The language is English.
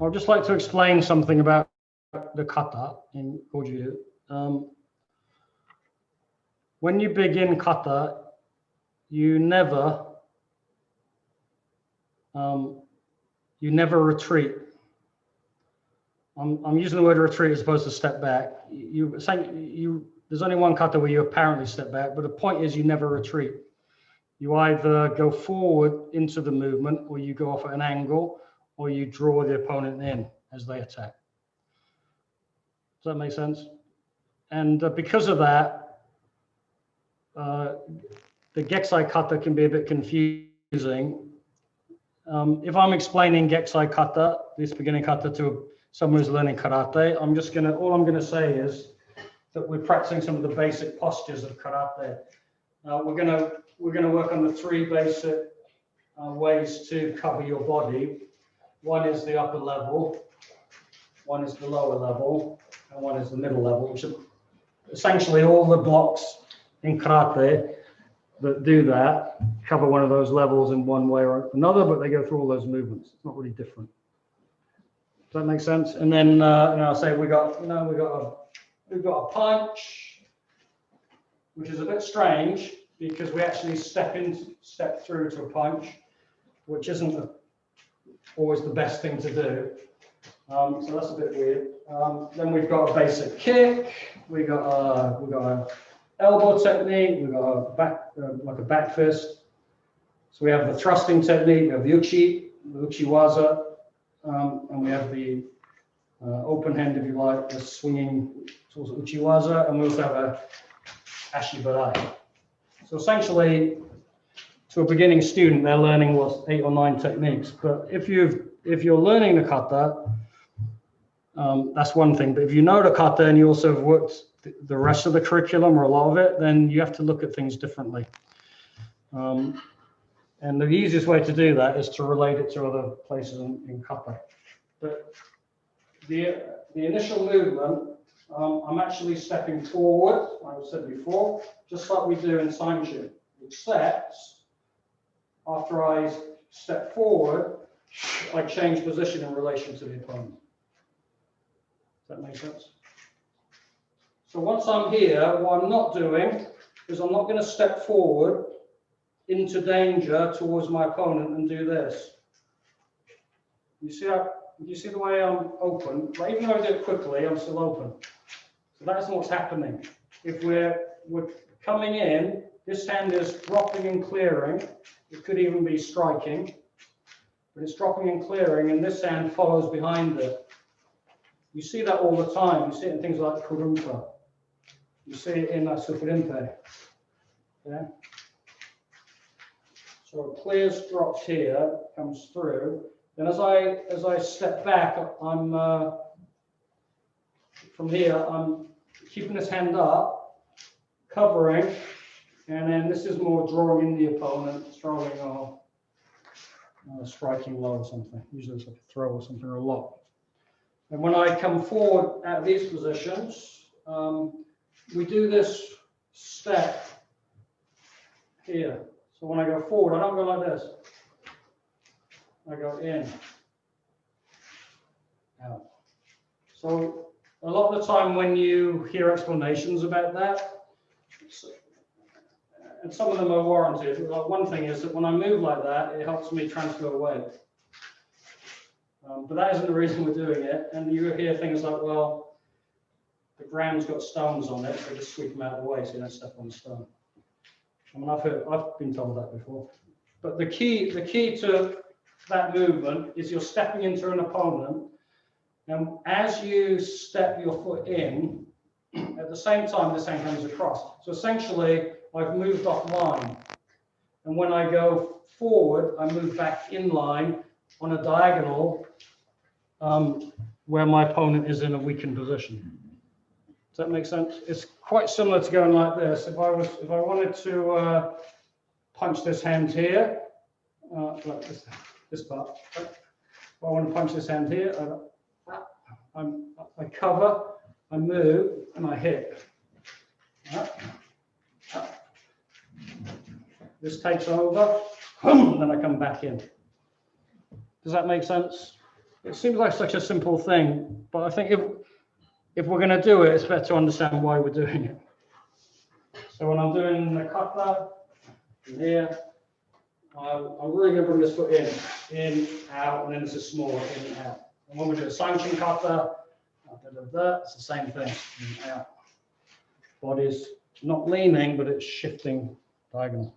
I'd just like to explain something about the kata in Goju. When you begin kata, you never retreat. I'm using the word retreat as opposed to step back. There's only one kata where you apparently step back, but the point is you never retreat. You either go forward into the movement, or you go off at an angle, or you draw the opponent in as they attack. Does that make sense? And because of that, the Gekisai kata can be a bit confusing. If I'm explaining Gekisai kata, this beginning kata, to someone who's learning karate, all I'm gonna say is that we're practicing some of the basic postures of karate. We're gonna work on the three basic ways to cover your body. One is the upper level, one is the lower level, and one is the middle level, which are essentially all the blocks in karate that do that cover one of those levels in one way or another, but they go through all those movements. It's not really different. Does that make sense? And then I'll say we've got a punch, which is a bit strange because we actually step through to a punch, which isn't always the best thing to do. So that's a bit weird. Then we've got a basic kick. We got a elbow technique. We've got a back, like a back fist. So we have the thrusting technique. We have the uchiwaza, and we have the open hand, if you like, the swinging towards uchiwaza, and we also have a ashibarai. So essentially, to a beginning student, they're learning 8 or 9 techniques. But if you're learning the kata, that's one thing. But if you know the kata and you also have worked the rest of the curriculum or a lot of it, then you have to look at things differently. And the easiest way to do that is to relate it to other places in kata. But the initial movement, I'm actually stepping forward, like I said before, just like we do in Sanchin, except after I step forward, I change position in relation to the opponent. Does that make sense? So once I'm here, what I'm not doing is I'm not going to step forward into danger towards my opponent and do this. You see the way I'm open? But even though I do it quickly, I'm still open. So that's what's happening. If we're coming in, this hand is dropping and clearing. It could even be striking, but it's dropping and clearing, and this hand follows behind it. You see that all the time. You see it in things like kurumpa. You see it in superimpe. Yeah. So it clears, drops here, comes through. Then as I step back, I'm from here. I'm keeping this hand up, covering, and then this is more drawing in the opponent, throwing or striking low or something. Usually it's like a throw or something, or a lock. And when I come forward at these positions, we do this step here. So when I go forward, I don't go like this. I go in, out. So a lot of the time when you hear explanations about that, and some of them are warranted. Like one thing is that when I move like that, it helps me transfer weight. But that isn't the reason we're doing it. And you hear things like, well, the ground's got stones on it, so just sweep them out of the way so you don't step on the stone. I mean, I've been told that before. But the key to that movement is you're stepping into an opponent, and as you step your foot in, at the same time this hand comes across. So essentially, I've moved off line, and when I go forward, I move back in line on a diagonal where my opponent is in a weakened position. Does that make sense? It's quite similar to going like this. If I wanted to punch this hand here, like this part. If I want to punch this hand here, I cover, I move, and I hit. This takes over, and then I come back in. Does that make sense? It seems like such a simple thing, but I think if we're going to do it, it's better to understand why we're doing it. So when I'm doing the kata from here, I'm really going to bring this foot in, out, and then this is smaller, in and out. And when we do a sanction kata, it's the same thing, in and out. Body's not leaning, but it's shifting diagonal.